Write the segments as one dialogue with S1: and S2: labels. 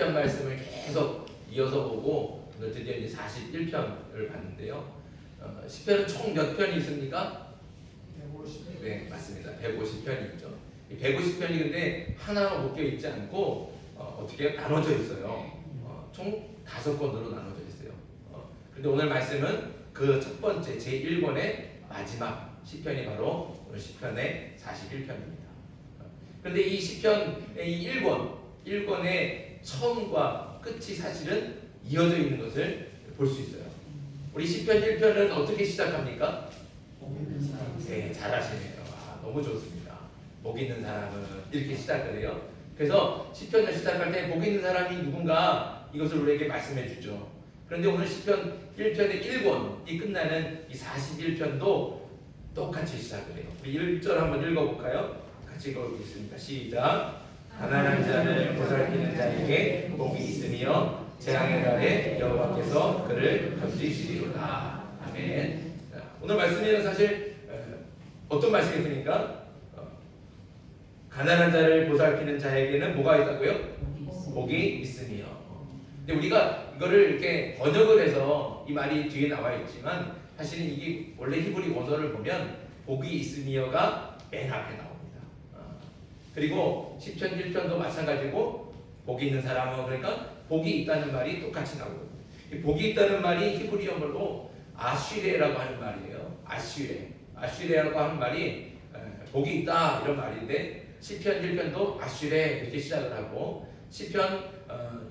S1: 시편 말씀을 계속 이어서 보고 오늘 드디어 이제 41편을 봤는데요. 시편은 총 몇 편이 있습니까?
S2: 150편.
S1: 네, 맞습니다. 150편이 있죠. 이 150편이 근데 하나로 묶여 있지 않고 어떻게 나눠져 있어요. 총 5권으로 나눠져 있어요. 그런데 오늘 말씀은 그 첫 번째 제1권의 마지막 시편이 바로 오늘 시편의 41편입니다. 그런데 이 시편의 이 1권의 처음과 끝이 사실은 이어져 있는 것을 볼 수 있어요. 우리 시편 1편은 어떻게 시작합니까? 네, 잘하시네요. 너무 좋습니다. 복 있는 사람은 이렇게 시작을 해요. 그래서 시편을 시작할 때 복 있는 사람이 누군가 이것을 우리에게 말씀해 주죠. 그런데 오늘 시편 1편의 1권이 끝나는 이 41편도 똑같이 시작을 해요. 우리 1절 한번 읽어볼까요? 같이 읽어보겠습니다. 시작. 가난한 자를 보살피는 자에게 복이 있으며 재앙의 날에 여호와께서 그를 건지시리로다. 아멘. 오늘 말씀에는 사실 어떤 말씀이십니까? 가난한 자를 보살피는 자에게는 뭐가 있다고요? 복이 있으며. 근데 우리가 이거를 이렇게 번역을 해서 이 말이 뒤에 나와 있지만 사실은 이게 원래 히브리 원어를 보면 복이 있으며가 맨 앞에 나옵니다. 그리고 시편 1편도 마찬가지고 복이 있는 사람은 그러니까 복이 있다는 말이 똑같이 나오거든요. 이 복이 있다는 말이 히브리어로 아쉬레라고 하는 말이에요. 아쉬레라고 하는 말이 복이 있다 이런 말인데 시편 1편도 아쉬레 이렇게 시작을 하고 시편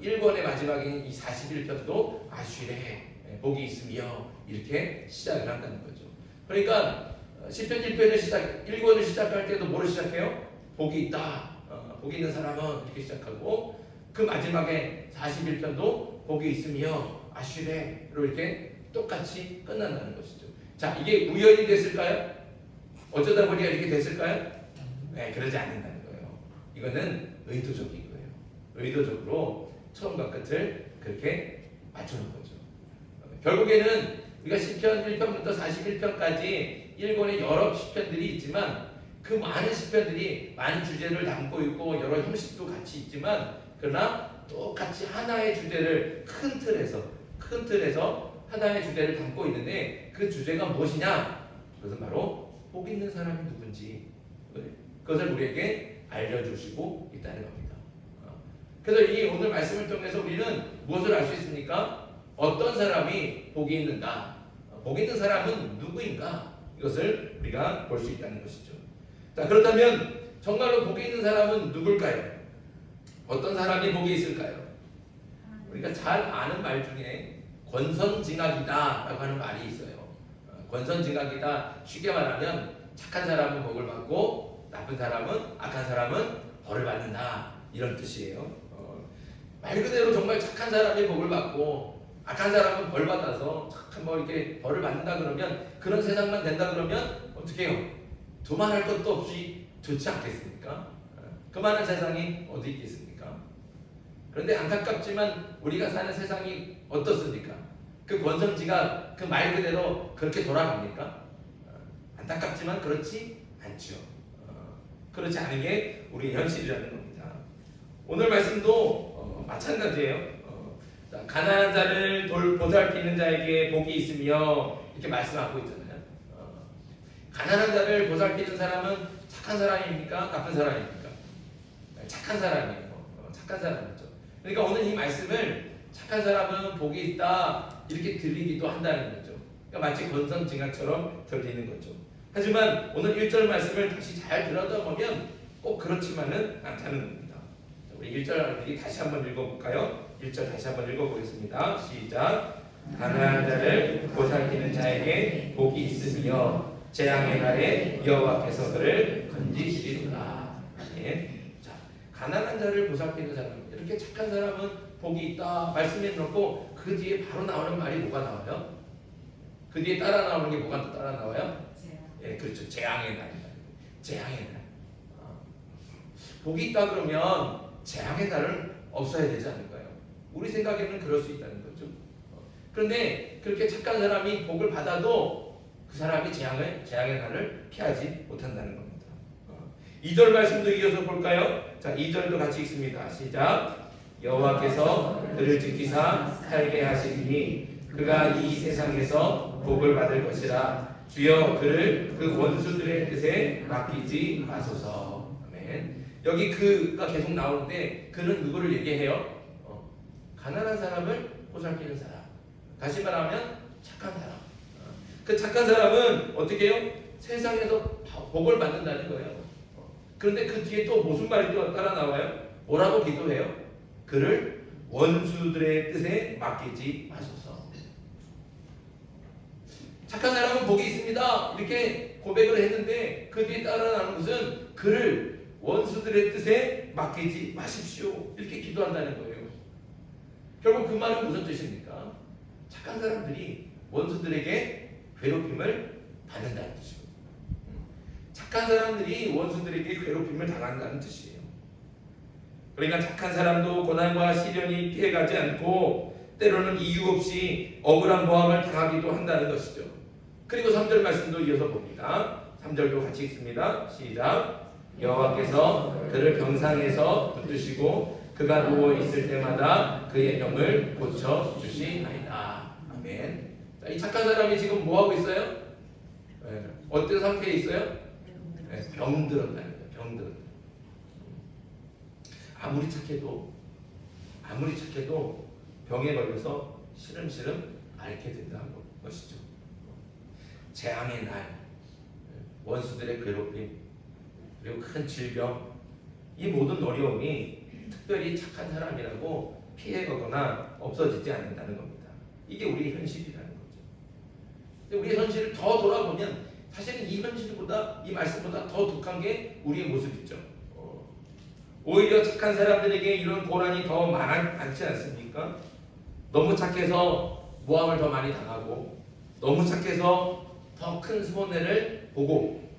S1: 1권의 마지막인 이 41편도 아쉬레 복이 있으며 이렇게 시작을 한다는 거죠. 그러니까 시편 1권을 시작할 때도 뭐를 시작해요? 복이 있다. 복이 있는 사람은 이렇게 시작하고 그 마지막에 41편도 복이 있으며 아쉬레로 이렇게 똑같이 끝난다는 것이죠. 자, 이게 우연히 됐을까요? 어쩌다 보니까 이렇게 됐을까요? 네, 그러지 않는다는 거예요. 이거는 의도적인 거예요. 의도적으로 처음과 끝을 그렇게 맞춰놓은 거죠. 결국에는 우리가 시편 1편부터 41편까지 1권의 여러 시편들이 있지만 그 많은 시편들이 많은 주제를 담고 있고 여러 형식도 같이 있지만 그러나 똑같이 하나의 주제를 큰 틀에서 하나의 주제를 담고 있는데 그 주제가 무엇이냐? 그것은 바로 복 있는 사람이 누군지 그것을 우리에게 알려주시고 있다는 겁니다. 그래서 이 오늘 말씀을 통해서 우리는 무엇을 알 수 있습니까? 어떤 사람이 복이 있는가? 복 있는 사람은 누구인가? 이것을 우리가 볼 수 있다는 것이죠. 자, 그렇다면 정말로 복이 있는 사람은 누굴까요? 어떤 사람이 복이 있을까요? 우리가 잘 아는 말 중에 권선징악이다 라고 하는 말이 있어요. 권선징악이다, 쉽게 말하면 착한 사람은 복을 받고 나쁜 사람은, 악한 사람은 벌을 받는다 이런 뜻이에요. 말 그대로 정말 착한 사람이 복을 받고 악한 사람은 벌 받아서 착한 이렇게 벌을 받는다 그러면 그런 세상만 된다 그러면 어떻게 해요? 두말할 것도 없이 좋지 않겠습니까? 그만한 세상이 어디 있겠습니까? 그런데 안타깝지만 우리가 사는 세상이 어떻습니까? 그 권선지가 그 말 그대로 그렇게 돌아갑니까? 안타깝지만 그렇지 않죠. 그렇지 않은 게 우리의 현실이라는 겁니다. 오늘 말씀도 마찬가지예요. 가난한 자를 보살피는 자에게 복이 있으며 이렇게 말씀하고 있잖아요. 가난한 자를 보살피는 사람은 착한 사람입니까? 나쁜 사람입니까? 착한 사람이에요. 착한 사람이죠. 그러니까 오늘 이 말씀을 착한 사람은 복이 있다 이렇게 들리기도 한다는 거죠. 그러니까 마치 권선징악처럼 들리는 거죠. 하지만 오늘 1절 말씀을 다시 잘 들여다보면 꼭 그렇지만은 않다는 겁니다. 우리 1절 다시 한번 읽어볼까요? 1절 다시 한번 읽어보겠습니다. 시작. 가난한 자를 보살피는 자에게 복이 있으며 재앙의 날에 여호와께서 그를 건지시리로다. 네. 자, 가난한 자를 보살피는 사람, 이렇게 착한 사람은 복이 있다 말씀해 놓고 그 뒤에 바로 나오는 말이 뭐가 나와요? 그 뒤에 따라 나오는 게 뭐가 또 따라 나와요? 예, 그렇죠. 재앙의 날이다. 재앙의 날. 복이 있다 그러면 재앙의 날은 없어야 되지 않을까요? 우리 생각에는 그럴 수 있다는 거죠. 그런데 그렇게 착한 사람이 복을 받아도 그 사람이 재앙의 날을 피하지 못한다는 겁니다. 2절 말씀도 이어서 볼까요? 자, 2절도 같이 읽습니다. 시작. 여호와께서 그를 지키사 살게 하시리니 그가 이 세상에서 복을 받을 것이라. 주여 그를 그 원수들의 뜻에 맡기지 마소서. 아멘. 여기 그가 계속 나오는데 그는 누구를 얘기해요? 가난한 사람을 보살피는 사람. 다시 말하면 착한 사람. 그 착한 사람은 어떻게 해요? 세상에서 복을 받는다는 거예요. 그런데 그 뒤에 또 무슨 말이 또 따라 나와요? 뭐라고 기도해요? 그를 원수들의 뜻에 맡기지 마소서. 착한 사람은 복이 있습니다. 이렇게 고백을 했는데 그 뒤에 따라 나오는 것은 그를 원수들의 뜻에 맡기지 마십시오. 이렇게 기도한다는 거예요. 결국 그 말은 무슨 뜻입니까? 착한 사람들이 원수들에게 괴롭힘을 받는다는 뜻이고, 착한 사람들이 원수들에게 괴롭힘을 당한다는 뜻이에요. 그러니까 착한 사람도 고난과 시련이 피해가지 않고 때로는 이유 없이 억울한 모함을 당하기도 한다는 것이죠. 그리고 3절 말씀도 이어서 봅니다. 3절도 같이 읽습니다. 시작. 여호와께서 그를 병상에서 붙드시고 그가 누워 있을 때마다 그의 병을 고쳐 주시나이다. 아멘. 자, 이 착한 사람이 지금 뭐 하고 있어요? 어떤 상태에 있어요? 병들었다는 거예요. 병들었다. 아무리 착해도 병에 걸려서 시름시름 앓게 된다는 것이죠. 재앙의 날, 원수들의 괴롭힘, 그리고 큰 질병, 이 모든 어려움이 특별히 착한 사람이라고 피해가거나 없어지지 않는다는 겁니다. 이게 우리의 현실이라는 거죠. 근데 우리의 현실을 더 돌아보면 사실은 이 현실보다, 이 말씀보다 더 독한 게 우리의 모습이죠. 오히려 착한 사람들에게 이런 고난이 더 많지 않습니까? 너무 착해서 모함을 더 많이 당하고, 너무 착해서 더 큰 손해를 보고,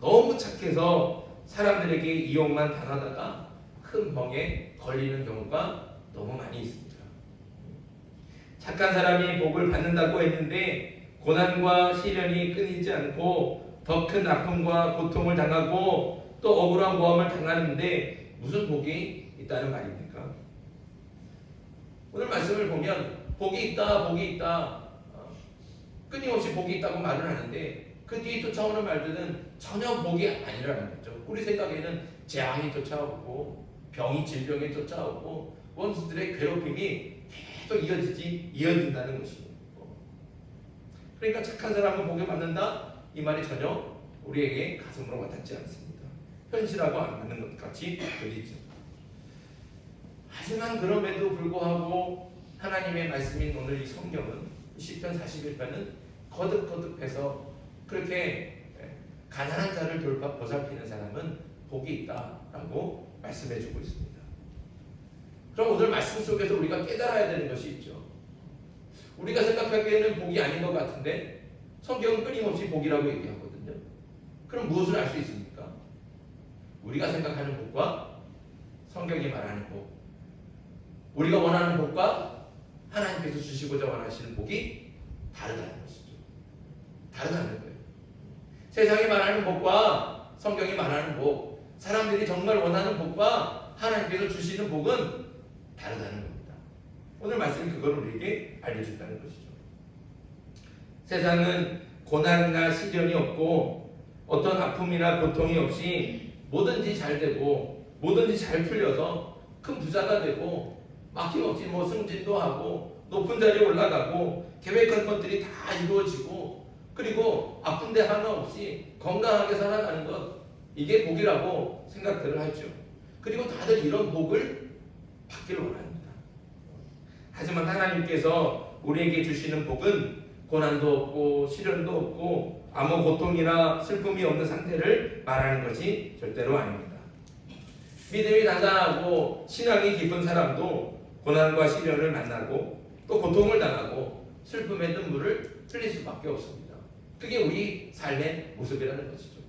S1: 너무 착해서 사람들에게 이용만 당하다가 큰 병에 걸리는 경우가 너무 많이 있습니다. 착한 사람이 복을 받는다고 했는데 고난과 시련이 끊이지 않고 더 큰 아픔과 고통을 당하고 또 억울한 모함을 당하는데 무슨 복이 있다는 말입니까? 오늘 말씀을 보면 복이 있다 끊임없이 복이 있다고 말을 하는데 그 뒤에 쫓아오는 말들은 전혀 복이 아니라는 거죠. 우리 생각에는 재앙이 쫓아오고 병이 질병이 쫓아오고 원수들의 괴롭힘이 계속 이어진다는 것입니다. 그러니까 착한 사람은 복을 받는다? 이 말이 전혀 우리에게 가슴으로 와닿지 않습니다. 현실하고 안 맞는 것 같이 들리죠. 하지만 그럼에도 불구하고 하나님의 말씀인 오늘 이 성경은 시편 41편은 거듭거듭해서 그렇게 가난한 자를 보살피는 사람은 복이 있다라고 말씀해주고 있습니다. 그럼 오늘 말씀 속에서 우리가 깨달아야 되는 것이 있죠. 우리가 생각하기에는 복이 아닌 것 같은데 성경은 끊임없이 복이라고 얘기하거든요. 그럼 무엇을 알 수 있습니까? 우리가 생각하는 복과 성경이 말하는 복, 우리가 원하는 복과 하나님께서 주시고자 원하시는 복이 다르다는 것이죠. 다르다는 거예요. 세상이 말하는 복과 성경이 말하는 복, 사람들이 정말 원하는 복과 하나님께서 주시는 복은 다르다는 겁니다. 오늘 말씀이 그걸 우리에게 알려준다는 것이죠. 세상은 고난이나 시련이 없고 어떤 아픔이나 고통이 없이 뭐든지 잘 되고 뭐든지 잘 풀려서 큰 부자가 되고 막힘없이 승진도 하고 높은 자리에 올라가고 계획한 것들이 다 이루어지고 그리고 아픈 데 하나 없이 건강하게 살아가는 것, 이게 복이라고 생각들을 하죠. 그리고 다들 이런 복을 받기를 원합니다. 하지만 하나님께서 우리에게 주시는 복은 고난도 없고 시련도 없고 아무 고통이나 슬픔이 없는 상태를 말하는 것이 절대로 아닙니다. 믿음이 단단하고 신앙이 깊은 사람도 고난과 시련을 만나고 또 고통을 당하고 슬픔의 눈물을 흘릴 수밖에 없습니다. 그게 우리 삶의 모습이라는 것이죠.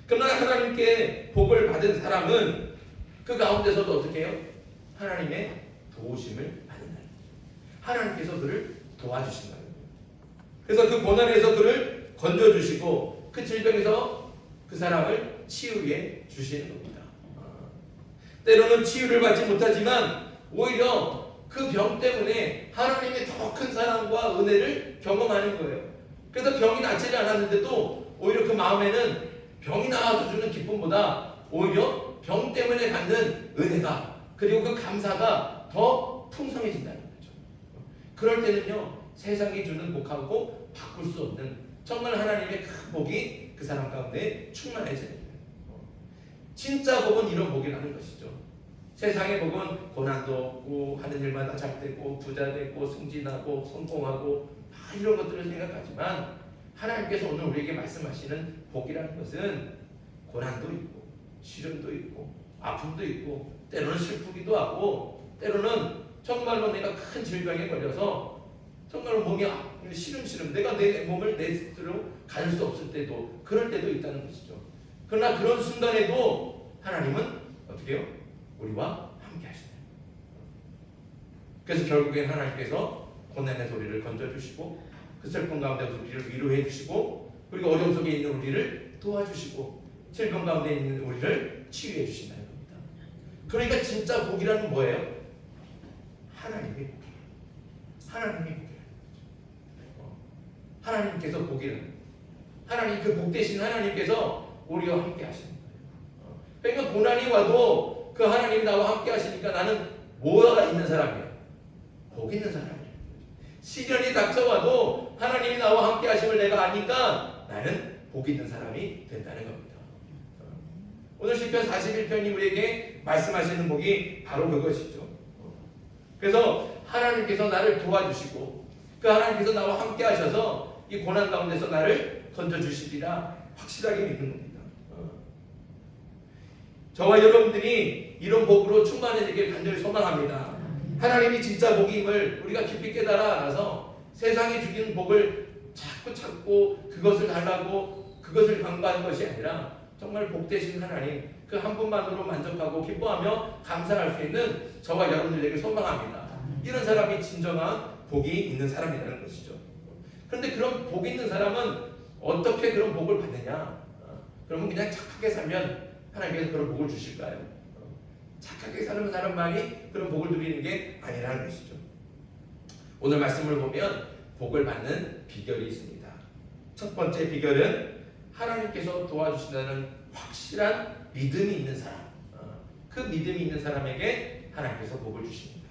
S1: 그러나 하나님께 복을 받은 사람은 그 가운데서도 어떻게 해요? 하나님의 도우심을 받는다. 하나님께서 그를 도와주신다는 거예요. 그래서 그 고난에서 그를 건져주시고 그 질병에서 그 사람을 치유해 주시는 겁니다. 때로는 치유를 받지 못하지만 오히려 그 병 때문에 하나님의 더 큰 사랑과 은혜를 경험하는 거예요. 그래서 병이 낫지 않았는데도 오히려 그 마음에는 병이 나와서 주는 기쁨보다 오히려 병 때문에 받는 은혜가 그리고 그 감사가 더 풍성해진다는 거죠. 그럴 때는요 세상이 주는 복하고 바꿀 수 없는 정말 하나님의 큰 복이 그 사람 가운데 충만해져요. 진짜 복은 이런 복이라는 것이죠. 세상의 복은 고난도 없고 하는 일마다 잘 되고 부자 되고 승진하고 성공하고 다 이런 것들을 생각하지만 하나님께서 오늘 우리에게 말씀하시는 복이라는 것은 고난도 있고 시련도 있고 아픔도 있고 때로는 슬프기도 하고 때로는 정말로 내가 큰 질병에 걸려서 정말로 몸이 시름시름 내가 내 몸을 내 스스로 가질 수 없을 때도 그럴 때도 있다는 것이죠. 그러나 그런 순간에도 하나님은 어떻게 해요? 우리와 함께 하시네요. 그래서 결국엔 하나님께서 고난의 소리를 건져주시고 그 슬픔 가운데 우리를 위로해 주시고 그리고 어려움 속에 있는 우리를 도와주시고 질병 가운데 있는 우리를 치유해 주신다는 겁니다. 그러니까 진짜 복이라는 뭐예요? 하나님의 복이에요. 하나님의 복이에요. 하나님께서 복이라는 하나님 그 복 대신 하나님께서 우리와 함께 하시는 거예요. 그러니까 고난이 와도 그 하나님이 나와 함께 하시니까 나는 뭐가 있는 사람이에요? 복 있는 사람이에요. 시련이 닥쳐와도 하나님이 나와 함께 하심을 내가 아니까 나는 복 있는 사람이 된다는 겁니다. 오늘 시편 41편이 우리에게 말씀하시는 복이 바로 그것이죠. 그래서 하나님께서 나를 도와주시고 그 하나님께서 나와 함께 하셔서 이 고난 가운데서 나를 건져주시리라 확실하게 믿는 겁니다. 저와 여러분들이 이런 복으로 충만해지길 간절히 소망합니다. 하나님이 진짜 복임을 우리가 깊이 깨달아 알아서 세상이 주는 복을 자꾸 찾고 그것을 달라고 그것을 강구하는 것이 아니라 정말 복 되신 하나님 그 한 분만으로 만족하고 기뻐하며 감사할 수 있는 저와 여러분들에게 소망합니다. 이런 사람이 진정한 복이 있는 사람이라는 것이죠. 그런데 그런 복 있는 사람은 어떻게 그런 복을 받느냐? 그러면 그냥 착하게 살면 하나님께서 그런 복을 주실까요? 착하게 사는 사람만이 그런 복을 누리는 게 아니라는 것이죠. 오늘 말씀을 보면 복을 받는 비결이 있습니다. 첫 번째 비결은 하나님께서 도와주신다는 확실한 믿음이 있는 사람. 그 믿음이 있는 사람에게 하나님께서 복을 주십니다.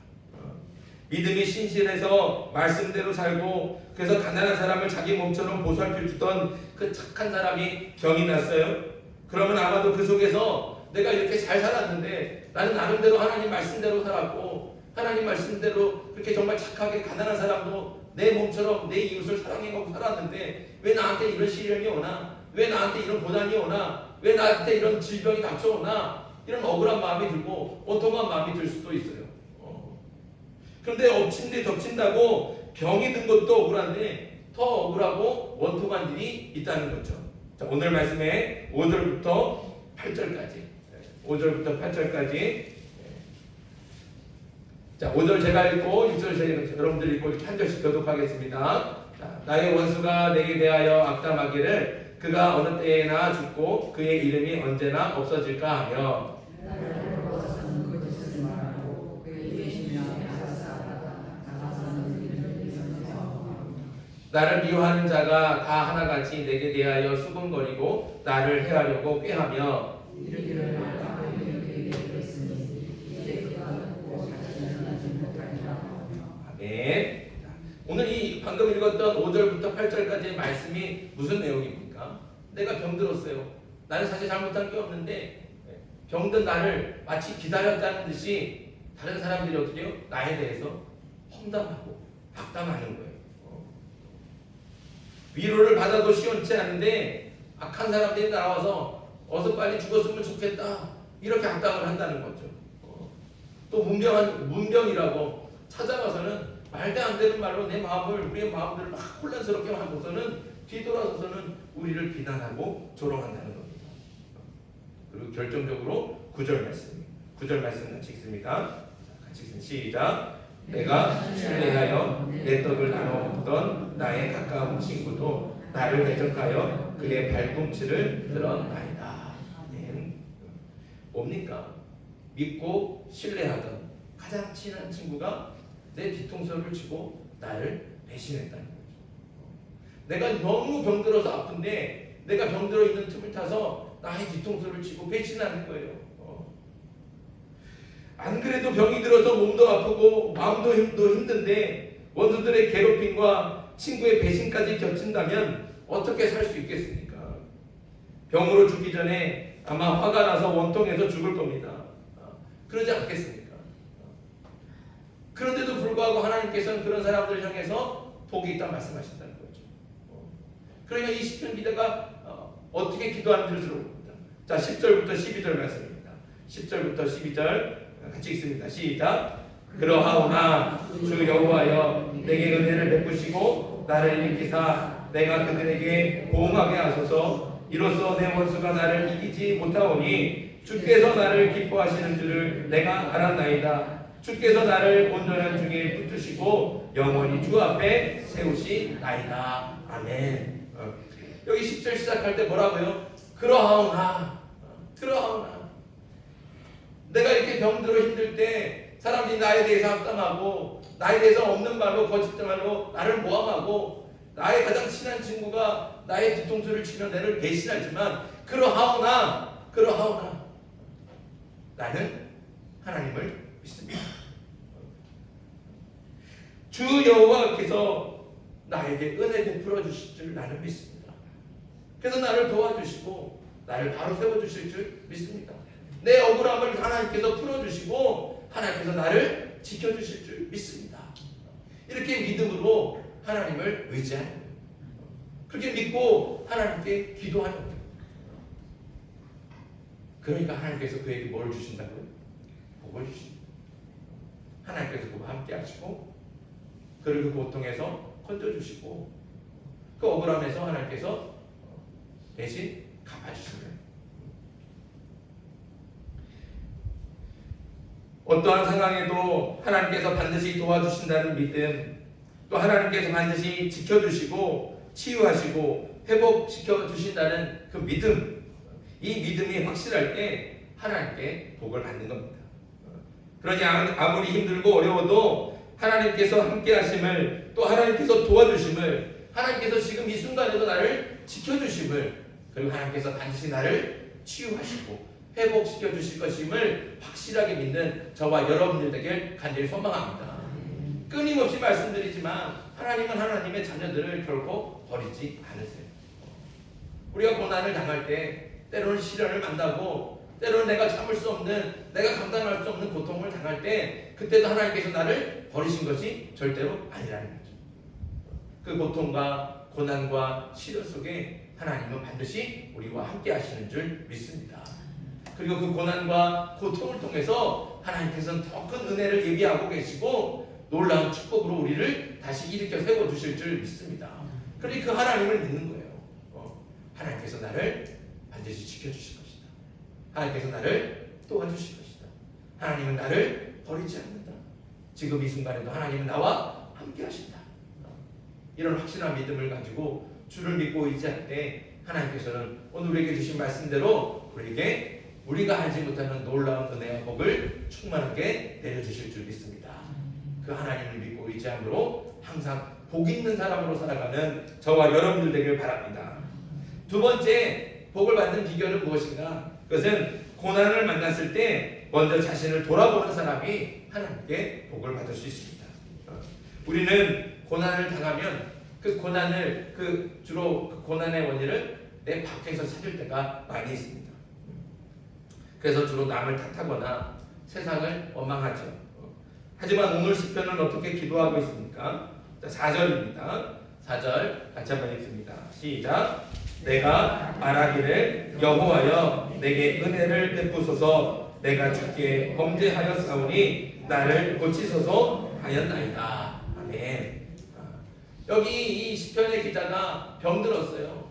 S1: 믿음이 신실해서 말씀대로 살고 그래서 가난한 사람을 자기 몸처럼 보살펴 주던 그 착한 사람이 병이 났어요. 그러면 아마도 그 속에서 내가 이렇게 잘 살았는데 나는 나름대로 하나님 말씀대로 살았고 하나님 말씀대로 그렇게 정말 착하게 가난한 사람도 내 몸처럼 내 이웃을 사랑해가고 살았는데 왜 나한테 이런 시련이 오나? 왜 나한테 이런 고난이 오나? 왜 나한테 이런 질병이 닥쳐오나? 이런 억울한 마음이 들고 원통한 마음이 들 수도 있어요. 그런데 엎친 데 덮친다고 병이 든 것도 억울한데 더 억울하고 원통한 일이 있다는 거죠. 자, 오늘 말씀에 5절부터 8절까지 5절부터 8절까지 자, 5절 제가 읽고 6절 여러분들 읽고 이렇게 한 절씩 교독하겠습니다. 자, 나의 원수가 내게 대하여 악담하기를 그가 어느 때에나 죽고 그의 이름이 언제나 없어질까 하며 나를 미워하는 자가 다 하나같이 내게 대하여 수군거리고 나를 해하려고 꾀하며 아멘. 오늘 이 방금 읽었던 5절부터 8절까지의 말씀이 무슨 내용입니까? 내가 병들었어요. 나는 사실 잘못한 게 없는데 병든 나를 마치 기다렸다는 듯이 다른 사람들이 어떻게 해요? 나에 대해서 험담하고 악담하는 거예요. 위로를 받아도 시원치 않은데 악한 사람들이 나와서 어서 빨리 죽었으면 좋겠다 이렇게 악담을 한다는 거죠. 또 문병이라고 찾아가서는 말도 안 되는 말로 내 마음을 우리의 마음들을 막 혼란스럽게 하고서는 뒤돌아서서는 우리를 비난하고 조롱한다는 겁니다. 그리고 결정적으로 9절 말씀 같이 읽습니다. 같이 읽습니다. 시작. 내가 신뢰하여 내 떡을 나눠 먹던 나의 가까운 친구도 나를 대적하여 그의 발꿈치를 드러나이다. 뭡니까? 믿고 신뢰하던 가장 친한 친구가 내 뒤통수를 치고 나를 배신했다는 거죠. 내가 너무 병들어서 아픈데 내가 병들어 있는 틈을 타서 나의 뒤통수를 치고 배신하는 거예요. 안 그래도 병이 들어서 몸도 아프고 마음도 힘든데 원수들의 괴롭힘과 친구의 배신까지 겹친다면 어떻게 살 수 있겠습니까? 병으로 죽기 전에 아마 화가 나서 원통해서 죽을 겁니다. 그러지 않겠습니까? 그런데도 불구하고 하나님께서는 그런 사람들을 향해서 복이 있다 말씀하신다는 거죠. 그러니까 이 시편 기자가 어떻게 기도하는지를 들어봅니다. 자, 10절부터 12절 말씀입니다. 10절부터 12절 같이 읽습니다. 시작. 그러하오나 주 여호와여 내게 은혜를 베푸시고 나를 일으키사 내가 그들에게 보응하게 하소서. 이로써 내 원수가 나를 이기지 못하오니 주께서 나를 기뻐하시는 줄을 내가 알았나이다. 주께서 나를 온전한 중에 붙드시고 영원히 주 앞에 세우시나이다. 아멘. 여기 10절 시작할 때 뭐라고요? 그러하오나 내가 이렇게 병들어 힘들 때 사람들이 나에 대해서 합당하고 나에 대해서 없는 말로 거짓말로 나를 모함하고 나의 가장 친한 친구가 나의 뒤통수를 치며 나를 배신하지만 그러하오나 나는 하나님을 믿습니다. 주 여호와께서 나에게 은혜 베풀어 주실 줄 나는 믿습니다. 그래서 나를 도와주시고 나를 바로 세워주실 줄 믿습니다. 내 억울함을 하나님께서 풀어주시고 하나님께서 나를 지켜주실 줄 믿습니다. 이렇게 믿음으로 하나님을 의지하는 거예요. 그렇게 믿고 하나님께 기도하는 거예요. 그러니까 하나님께서 그에게 뭘 주신다고요? 복을 주십니다. 하나님께서 그와 함께 하시고 그를 그 고통에서 건져주시고 그 억울함에서 하나님께서 대신 갚아주시는 어떠한 상황에도 하나님께서 반드시 도와주신다는 믿음, 또 하나님께서 반드시 지켜주시고 치유하시고 회복시켜주신다는 그 믿음, 이 믿음이 확실할 때 하나님께 복을 받는 겁니다. 그러니 아무리 힘들고 어려워도 하나님께서 함께 하심을, 또 하나님께서 도와주심을, 하나님께서 지금 이 순간에도 나를 지켜주심을, 그리고 하나님께서 반드시 나를 치유하시고 회복시켜 주실 것임을 확실하게 믿는 저와 여러분들 되길 간절히 소망합니다. 끊임없이 말씀드리지만 하나님은 하나님의 자녀들을 결코 버리지 않으세요. 우리가 고난을 당할 때 때로는 시련을 만나고 때로는 내가 참을 수 없는, 내가 감당할 수 없는 고통을 당할 때 그때도 하나님께서 나를 버리신 것이 절대로 아니라는 거죠. 그 고통과 고난과 시련 속에 하나님은 반드시 우리와 함께 하시는 줄 믿습니다. 그리고 그 고난과 고통을 통해서 하나님께서는 더 큰 은혜를 예비하고 계시고 놀라운 축복으로 우리를 다시 일으켜 세워주실 줄 믿습니다. 그러니 그 하나님을 믿는 거예요. 하나님께서 나를 반드시 지켜주실 것이다. 하나님께서 나를 도와주실 것이다. 하나님은 나를 버리지 않는다. 지금 이 순간에도 하나님은 나와 함께 하신다. 이런 확실한 믿음을 가지고 주를 믿고 의지할 때 하나님께서는 오늘 우리에게 주신 말씀대로 우리에게 우리가 알지 못하는 놀라운 은혜와 복을 충만하게 내려주실 줄 믿습니다. 그 하나님을 믿고 의지함으로 항상 복 있는 사람으로 살아가는 저와 여러분들 되길 바랍니다. 두 번째 복을 받는 비결은 무엇인가? 그것은 고난을 만났을 때 먼저 자신을 돌아보는 사람이 하나님께 복을 받을 수 있습니다. 우리는 고난을 당하면 그 고난을 주로 그 고난의 원인을 내 밖에서 찾을 때가 많이 있습니다. 그래서 주로 남을 탓하거나 세상을 원망하죠. 하지만 오늘 시편은 어떻게 기도하고 있습니까? 자, 4절입니다. 4절 같이 한번 읽습니다. 시작. 내가 말하기를 여호와여 내게 은혜를 베푸소서. 내가 주께 범죄하였사오니 나를 고치소서 하였나이다. 아멘. 여기 이 시편의 기자가 병들었어요.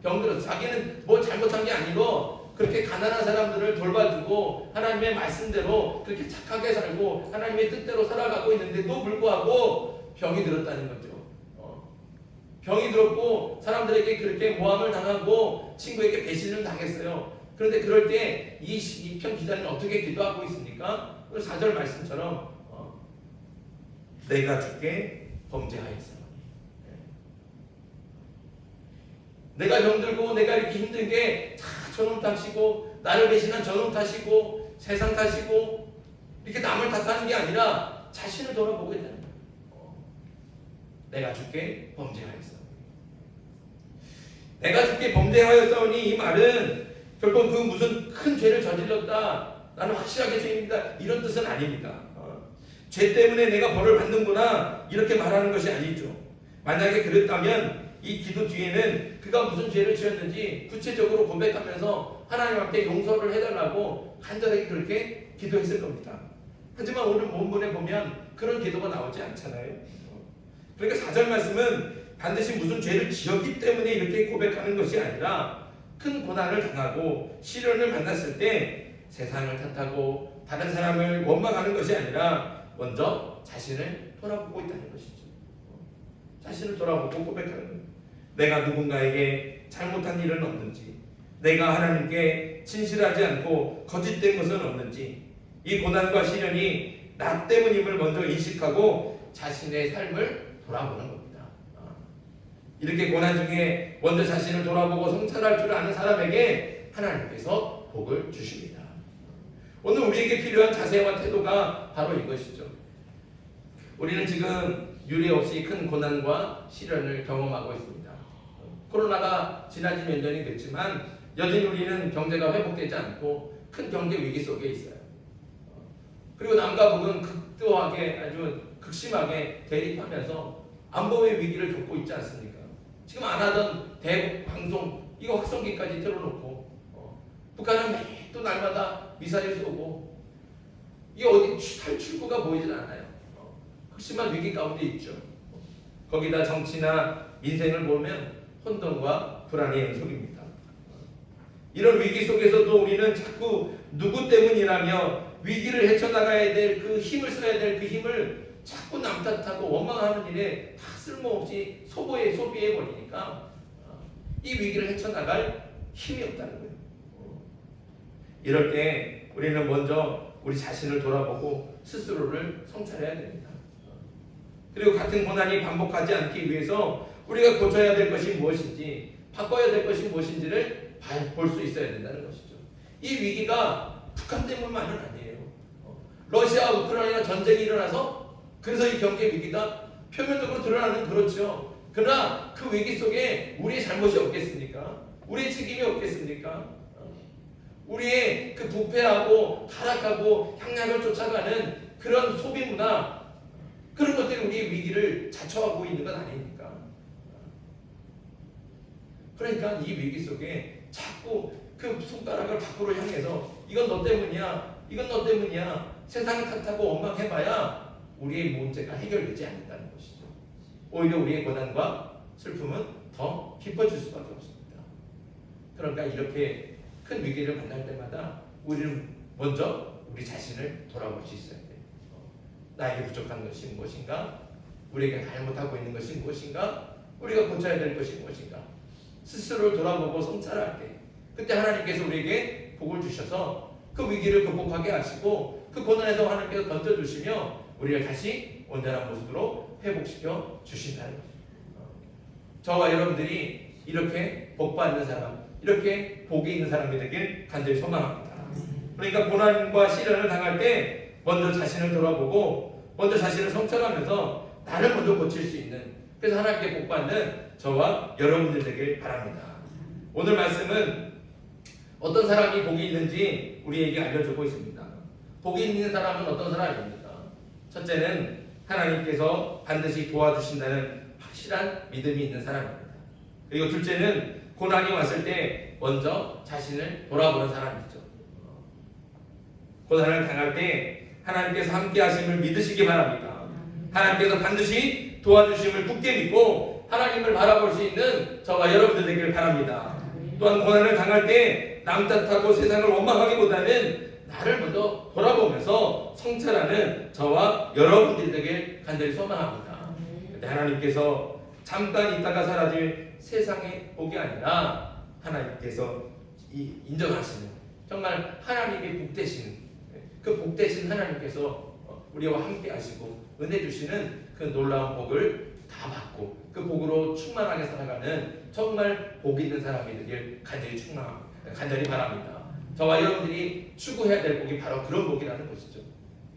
S1: 병들었어. 자기는 뭐 잘못한 게 아니고 그렇게 가난한 사람들을 돌봐주고 하나님의 말씀대로 그렇게 착하게 살고 하나님의 뜻대로 살아가고 있는데도 불구하고 병이 들었다는 거죠. 병이 들었고 사람들에게 그렇게 모함을 당하고 친구에게 배신을 당했어요. 그런데 그럴 때 이 편 기자는 어떻게 기도하고 있습니까? 오늘 4절 말씀처럼 내가 주께 범죄하였어. 내가 병들고 내가 이렇게 힘든 게 다 저놈 탓이고 나를 배신한 저놈 탓이고 세상 탓이고 이렇게 남을 탓하는 게 아니라 자신을 돌아보고 있다는 거예요. 내가 주께 범죄하였어. 내가 주께 범죄하였사오니 이 말은 결국 그 무슨 큰 죄를 저질렀다, 나는 확실하게 죄인이다, 이런 뜻은 아닙니다. 죄 때문에 내가 벌을 받는구나 이렇게 말하는 것이 아니죠. 만약에 그랬다면 이 기도 뒤에는 그가 무슨 죄를 지었는지 구체적으로 고백하면서 하나님 앞에 용서를 해달라고 간절하게 그렇게 기도했을 겁니다. 하지만 오늘 본문에 보면 그런 기도가 나오지 않잖아요. 그러니까 4절 말씀은 반드시 무슨 죄를 지었기 때문에 이렇게 고백하는 것이 아니라 큰 고난을 당하고 시련을 만났을 때 세상을 탓하고 다른 사람을 원망하는 것이 아니라 먼저 자신을 돌아보고 있다는 것이죠. 자신을 돌아보고 고백하는 거예요. 내가 누군가에게 잘못한 일은 없는지, 내가 하나님께 진실하지 않고 거짓된 것은 없는지, 이 고난과 시련이 나 때문임을 먼저 인식하고 자신의 삶을 돌아보는 겁니다. 이렇게 고난 중에 먼저 자신을 돌아보고 성찰할 줄 아는 사람에게 하나님께서 복을 주십니다. 오늘 우리에게 필요한 자세와 태도가 바로 이것이죠. 우리는 지금 유례 없이 큰 고난과 시련을 경험하고 있습니다. 코로나가 지난 지 몇 년이 됐지만 여전히 우리는 경제가 회복되지 않고 큰 경제 위기 속에 있어요. 그리고 남과 북은 극도하게 아주 극심하게 대립하면서 안보의 위기를 겪고 있지 않습니까? 지금 안 하던 대방송 이거 확성기까지 틀어놓고 북한은 매일 또 날마다 미사일 쏘고 이게 어디 탈출구가 보이질 않아요. 극심한 위기 가운데 있죠. 거기다 정치나 민생을 보면 혼돈과 불안의 연속입니다. 이런 위기 속에서도 우리는 자꾸 누구 때문이라며 위기를 헤쳐나가야 될 그 힘을 써야 될 그 힘을 자꾸 남 탓하고 원망하는 일에 다 쓸모없이 소비해 버리니까 이 위기를 헤쳐나갈 힘이 없다는 거예요. 이럴 때 우리는 먼저 우리 자신을 돌아보고 스스로를 성찰해야 됩니다. 그리고 같은 고난이 반복하지 않기 위해서 우리가 고쳐야 될 것이 무엇인지, 바꿔야 될 것이 무엇인지를 볼 수 있어야 된다는 것이죠. 이 위기가 북한 때문만은 아니에요. 러시아 우크라이나 전쟁이 일어나서 그래서 이 경제 위기가 표면적으로 드러나는 그렇죠. 그러나 그 위기 속에 우리의 잘못이 없겠습니까? 우리의 책임이 없겠습니까? 우리의 그 부패하고 타락하고 향락을 쫓아가는 그런 소비 문화, 그런 것들이 우리의 위기를 자초하고 있는 건 아닙니까? 그러니까 이 위기 속에 자꾸 그 손가락을 밖으로 향해서 이건 너 때문이야, 이건 너 때문이야, 세상을 탓하고 원망해봐야 우리의 문제가 해결되지 않는다는 것이죠. 오히려 우리의 고난과 슬픔은 더 깊어질 수밖에 없습니다. 그러니까 이렇게 큰 위기를 만날 때마다 우리는 먼저 우리 자신을 돌아볼 수 있어야 돼요. 나에게 부족한 것이 무엇인가? 우리에게 잘못하고 있는 것이 무엇인가? 우리가 고쳐야 될 것이 무엇인가? 스스로를 돌아보고 성찰할 때 그때 하나님께서 우리에게 복을 주셔서 그 위기를 극복하게 하시고 그 고난에서 하나님께서 던져주시며 우리를 다시 온전한 모습으로 회복시켜 주신다는 거죠. 저와 여러분들이 이렇게 복받는 사람, 이렇게 복이 있는 사람이 되길 간절히 소망합니다. 그러니까 고난과 시련을 당할 때 먼저 자신을 돌아보고 먼저 자신을 성찰하면서 나를 먼저 고칠 수 있는, 그래서 하나님께 복받는 저와 여러분들 되길 바랍니다. 오늘 말씀은 어떤 사람이 복이 있는지 우리에게 알려주고 있습니다. 복이 있는 사람은 어떤 사람입니까? 첫째는 하나님께서 반드시 도와주신다는 확실한 믿음이 있는 사람입니다. 그리고 둘째는 고난이 왔을 때 먼저 자신을 돌아보는 사람이죠. 고난을 당할 때 하나님께서 함께 하심을 믿으시기 바랍니다. 하나님께서 반드시 도와주심을 굳게 믿고 하나님을 바라볼 수 있는 저와 여러분들 되길 바랍니다. 또한 고난을 당할 때 남 탓하고 세상을 원망하기보다는 나를 먼저 돌아보면서 성찰하는 저와 여러분들이 되길 간절히 소망합니다. 그때 하나님께서 잠깐 있다가 사라질 세상의 복이 아니라 하나님께서 인정하시는 정말 하나님의 복 되시는 그 복되신 하나님께서 우리와 함께 하시고 은혜 주시는 그 놀라운 복을 다 받고 그 복으로 충만하게 살아가는 정말 복 있는 사람이 되길 간절히 바랍니다. 저와 여러분들이 추구해야 될 복이 바로 그런 복이라는 것이죠.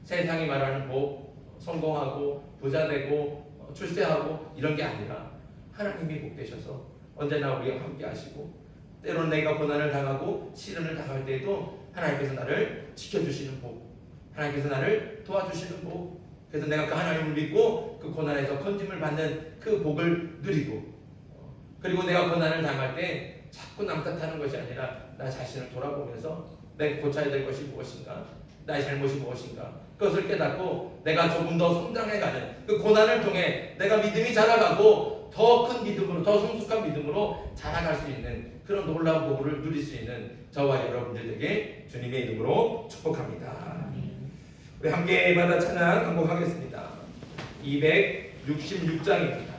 S1: 세상이 말하는 복, 성공하고 부자 되고 출세하고 이런 게 아니라 하나님이 복 되셔서 언제나 우리와 함께 하시고 때로는 내가 고난을 당하고 시련을 당할 때에도 하나님께서 나를 지켜주시는 복, 하나님께서 나를 도와주시는 복, 그래서 내가 그 하나님을 믿고 그 고난에서 건짐을 받는 그 복을 누리고 그리고 내가 고난을 당할 때 자꾸 남 탓하는 것이 아니라 나 자신을 돌아보면서 내가 고쳐야 될 것이 무엇인가, 나의 잘못이 무엇인가 그것을 깨닫고 내가 조금 더 성장해가는 그 고난을 통해 내가 믿음이 자라가고 더 큰 믿음으로 더 성숙한 믿음으로 자라갈 수 있는 그런 놀라운 복을 누릴 수 있는 저와 여러분들 되게 주님의 이름으로 축복합니다. 우리 함께 마다 찬양 한곡하겠습니다. 266장입니다.